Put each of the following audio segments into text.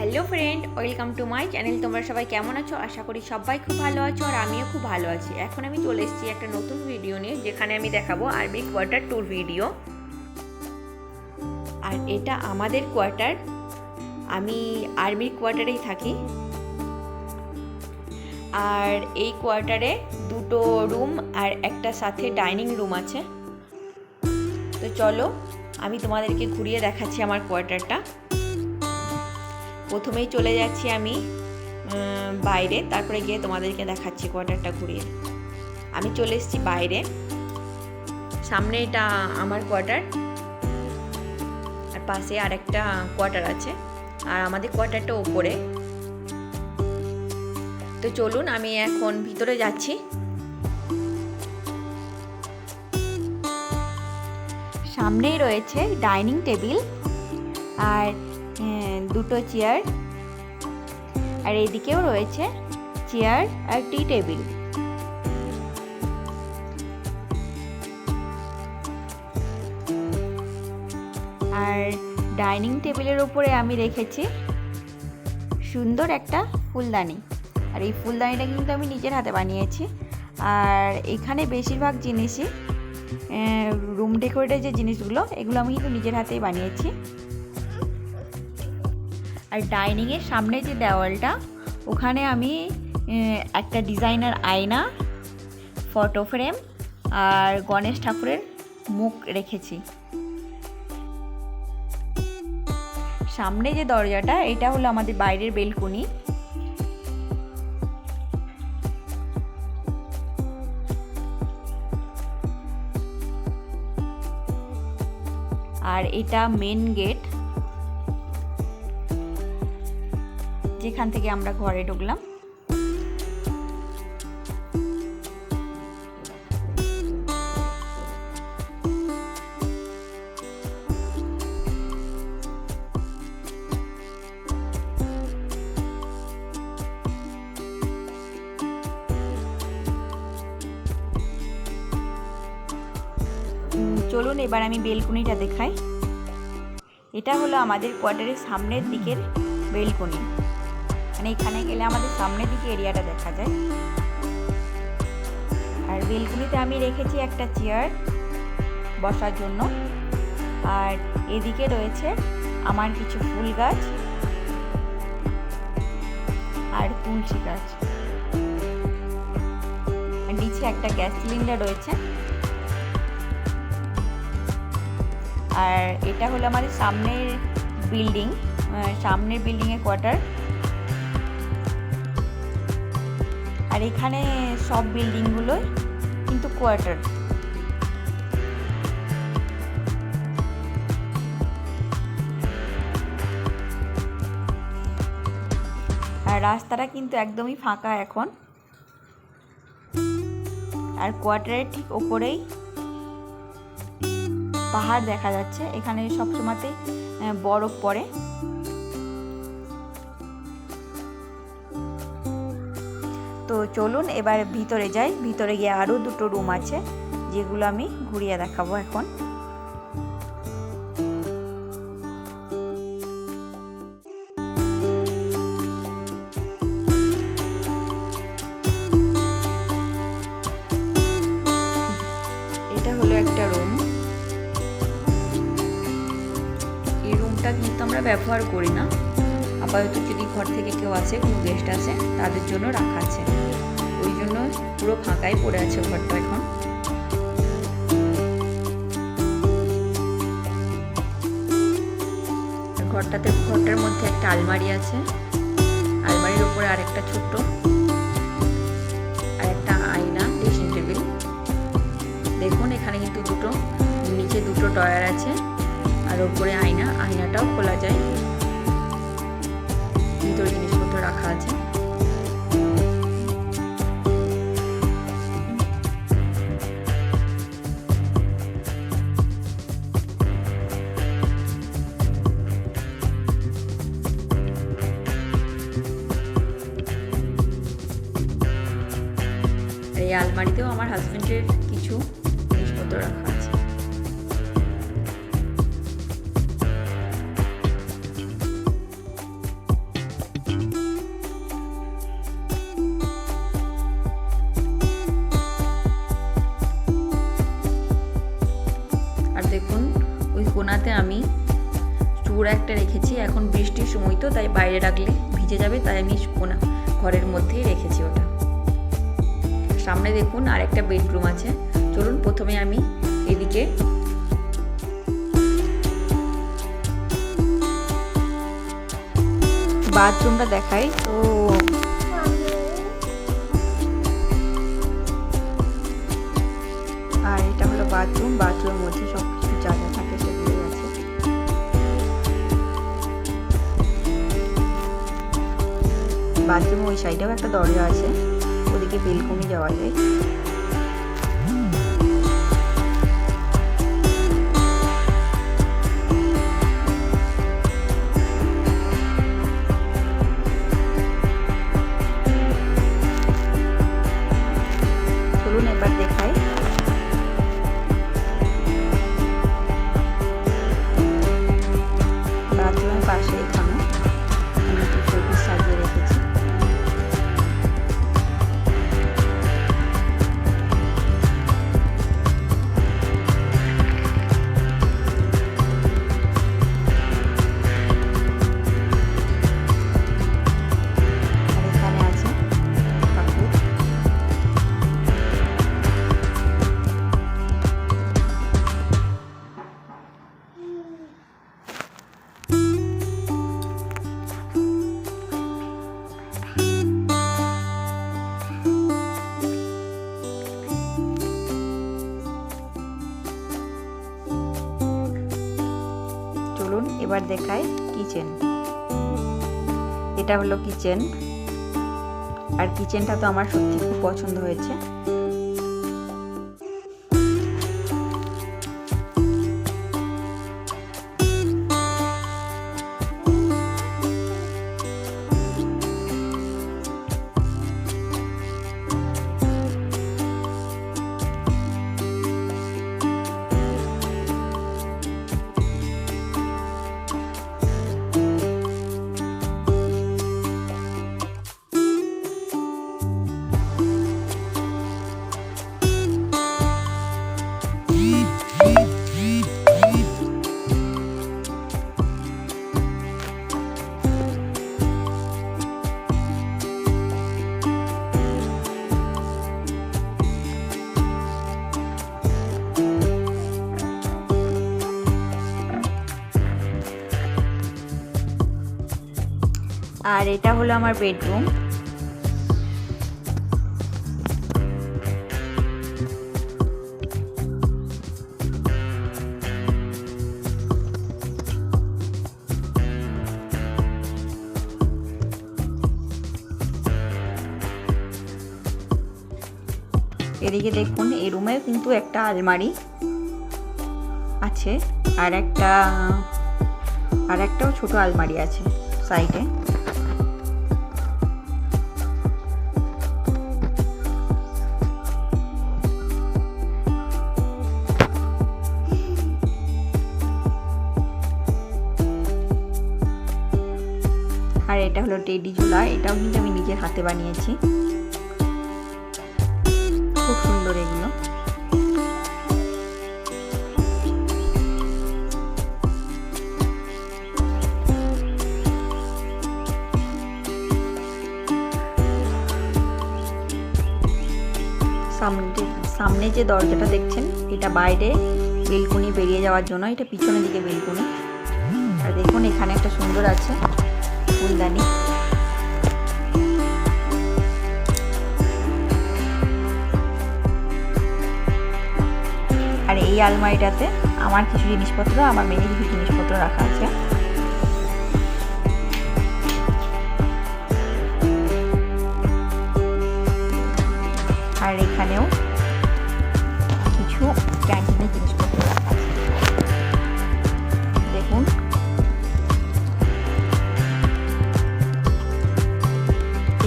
Hello friend, welcome to my channel. তোমরা সবাই কেমন আছো? আশা করি সবাই খুব ভালো আছো আর আমিও খুব ভালো আছি। এখন আমি চলে এসেছি একটা নতুন ভিডিও নিয়ে, যেখানে আমি দেখাবো আর্মি কোয়ার্টার ট্যুর ভিডিও। আর এটা আমাদের কোয়ার্টার, আমি আর্মির কোয়ার্টারেই থাকি। আর এই কোয়ার্টারে দুটো রুম আর একটা সাথে ডাইনিং রুম আছে। তো চলো আমি তোমাদেরকে ঘুরিয়ে দেখাচ্ছি আমার কোয়ার্টারটা। প্রথমেই চলে যাচ্ছি আমি বাইরে, তারপরে গিয়ে তোমাদেরকে দেখাচ্ছি কোয়ার্টারটা ঘুরিয়ে। আমি চলে এসেছি বাইরে, সামনে এটা আমার কোয়ার্টার আর পাশে আরেকটা কোয়ার্টার আছে, আর আমাদের কোয়ার্টারটা ওপরে। তো চলুন আমি এখন ভিতরে যাচ্ছি। সামনেই রয়েছে ডাইনিং টেবিল আর দুটো চেয়ার, আর এদিকেও রয়েছে চেয়ার আর টি টেবিল। আর ডাইনিং টেবিলের উপরে আমি রেখেছি সুন্দর একটা ফুলদানি, আর এই ফুলদানিটা কিন্তু আমি নিজের হাতে বানিয়েছি। আর এখানে বেশিরভাগ জিনিসই রুম ডেকোরেটের যে জিনিসগুলো, এগুলো আমি কিন্তু নিজের হাতেই বানিয়েছি। আর ডাইনিংয়ের সামনে যে দেওয়ালটা, ওখানে আমি একটা ডিজাইনার আয়না, ফটো ফ্রেম আর গণেশ ঠাকুরের মুখ রেখেছি। সামনে যে দরজাটা, এটা হলো আমাদের বাইরের বেলকনি। আর এটা মেন গেট, যেখান থেকে আমরা ঘরে ঢুকলাম। চলুন এবার আমি বেলকনিটা দেখাই। এটা হলো আমাদের কোয়ার্টারের সামনের দিকের বেলকনি, মানে এখানে গেলে আমাদের সামনের দিকে এরিয়াটা দেখা যায়। আর বেলকনিতে আমি রেখেছি একটা চেয়ার বসার জন্য, আর এদিকে রয়েছে আমার কিছু ফুল গাছ আর তুলসী গাছ। নিচে একটা গ্যাস সিলিন্ডার রয়েছে। আর এটা হলো আমাদের সামনের বিল্ডিংয়ের কোয়ার্টার। আর এখানে সব বিল্ডিংগুলো কিন্তু কোয়ার্টার। আর রাস্তাটা কিন্তু একদমই ফাঁকা এখন। আর কোয়ার্টারের ঠিক ওপরেই পাহাড় দেখা যাচ্ছে, এখানে সবসময়তেই বরফ পড়ে। তো চলুন এবার ভিতরে যাই। ভিতরে গিয়ে আরও দুটো রুম আছে, যেগুলো আমি ঘুরিয়ে দেখাবো এখন। এটা হলো একটা রুম। এই রুমটা কিন্তু আমরা ব্যবহার করি না, আপাতত যদি ঘর থেকে কেউ আসে, কোনো গেস্ট আসে, তাদের জন্য রাখা আছে। ওই জন্য পুরো ফাঁকাই পড়ে আছে ঘরটা এখন। ঘরটার মধ্যে একটা আলমারি আছে, আলমারির উপরে আরেকটা ছোট্ট আর একটা আয়না, ড্রেসিং টেবিল। দেখুন এখানে কিন্তু নিচে দুটো ড্রয়ার আছে, আর উপরে আয়নাটাও খোলা যায়, ভিতরে জিনিসপত্র রাখা আছে। এই আলমারিতেও আমার হাজবেন্ডের কিছু জিনিসপত্র রাখা আছে। আমি চূড় একটা রেখেছি, এখন বৃষ্টির সময় তো তাই বাইরে রাখলে ভিজে যাবে, তাই আমি ঘরের মধ্যেই রেখেছি ওটা। সামনে দেখুন আর একটা বেডরুম আছে। চলুন প্রথমে আমি এদিকে বাথরুমটা দেখাই। তো আর এটা হলো বাথরুম, বাথরুমের মধ্যে সব কিছু যা যা থাকে সেগুলো আছে। বাথরুম ওই সাইডেও একটা দরজা আছে, ওদিকে বেলকনি যাওয়া যায়। চলুন এবার দেখাই। বাথরুমের পাশে এখানে আমি একটু শোপিস সাজিয়ে রেখেছি। চলুন এবার দেখাই কিচেন। এটা হলো কিচেন, আর কিচেনটা তো আমার সত্যি খুব পছন্দ হয়েছে। আর এটা হলো আমার বেডরুম। এদিকে দেখুন এই রুমে কিন্তু একটা আলমারি আছে, আর একটাও ছোট আলমারি আছে সাইডে। আর এটা হলো টেডি ঝুলা, এটাও কিন্তু আমি নিজের হাতে বানিয়েছি, খুব সুন্দর এগুলো। সামনে যে দরজাটা দেখছেন এটা বাইরে বেলকনি বেরিয়ে যাওয়ার জন্য, এটা পিছনের দিকে বেলকনি। আর দেখুন এখানে একটা সুন্দর আছে ফুলদানি। আর এই আলমারিটাতে আমার কিছু জিনিসপত্র, আমার মেয়ের কিছু জিনিসপত্র রাখা আছে। আর এখানেও কিছু ক্যান্টিনের জিনিসপত্র রাখা আছে। দেখুন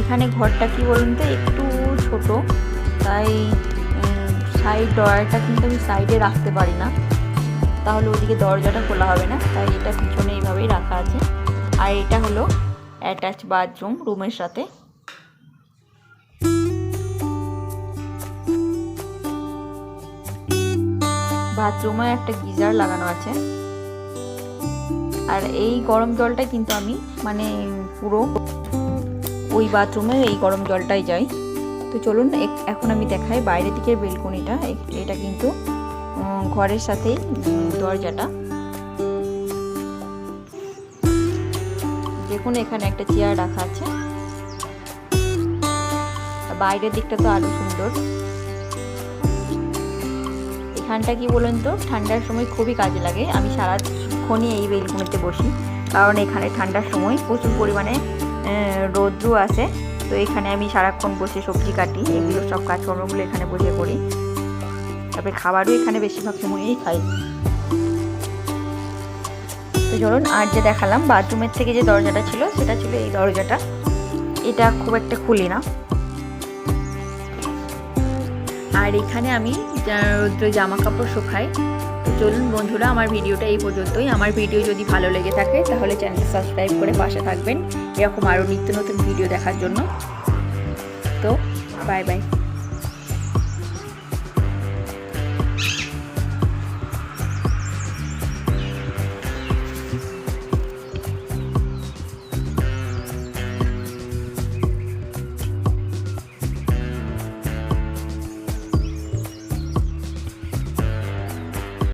এখানে ঘরটা কি বলুন তো একটু ছোট, তাই সাইড ড্রয়ারটা কিন্তু আমি সাইডে রাখতে পারি না, তাহলে ওদিকে দরজাটা খোলা হবে না, তাই এটা পিছনে এইভাবেই রাখা আছে। আর এটা হলো অ্যাটাচ বাথরুম রুমের সাথে। বাথরুমে একটা গিজার লাগানো আছে। আর এই গরম জলটা কিন্তু আমি মানে পুরো ওই বাথরুমে এই গরম জলটাই যাই। তো চলুন এখন আমি দেখাই বাইরের দিকের বেলকনিটা। এটা কিন্তু ঘরের সাথেই দরজাটা। দেখুন এখানে একটা চেয়ার রাখা আছে। বাইরের দিকটা তো আরো সুন্দর। এখানটা কি বলুন তো, ঠান্ডার সময় খুবই কাজে লাগে। আমি সারাক্ষণই এই বেলকনিতে বসি, কারণ এখানে ঠান্ডার সময় প্রচুর পরিমাণে রৌদ্র আসে। তো এখানে আমি সারাক্ষণ বসে সবজি কাটি, এগুলো সব কাজকর্মগুলো এখানে বসে করি। তারপরে খাবারও এখানে বেশিরভাগ সময়ই খাই। তো চলুন, আর যে দেখালাম বাথরুমের থেকে যে দরজাটা ছিল সেটা ছিল এই দরজাটা। এটা খুব একটা খুলি না। আর এখানে আমি রৌদ্র জামা কাপড় শুকাই। তো চলুন বন্ধুরা, আমার ভিডিওটা এই পর্যন্তই। আমার ভিডিও যদি ভালো লেগে থাকে তাহলে চ্যানেলটা সাবস্ক্রাইব করে পাশে থাকবেন এরকম আরও নিত্য নতুন ভিডিও দেখার জন্য। তো বাই বাই।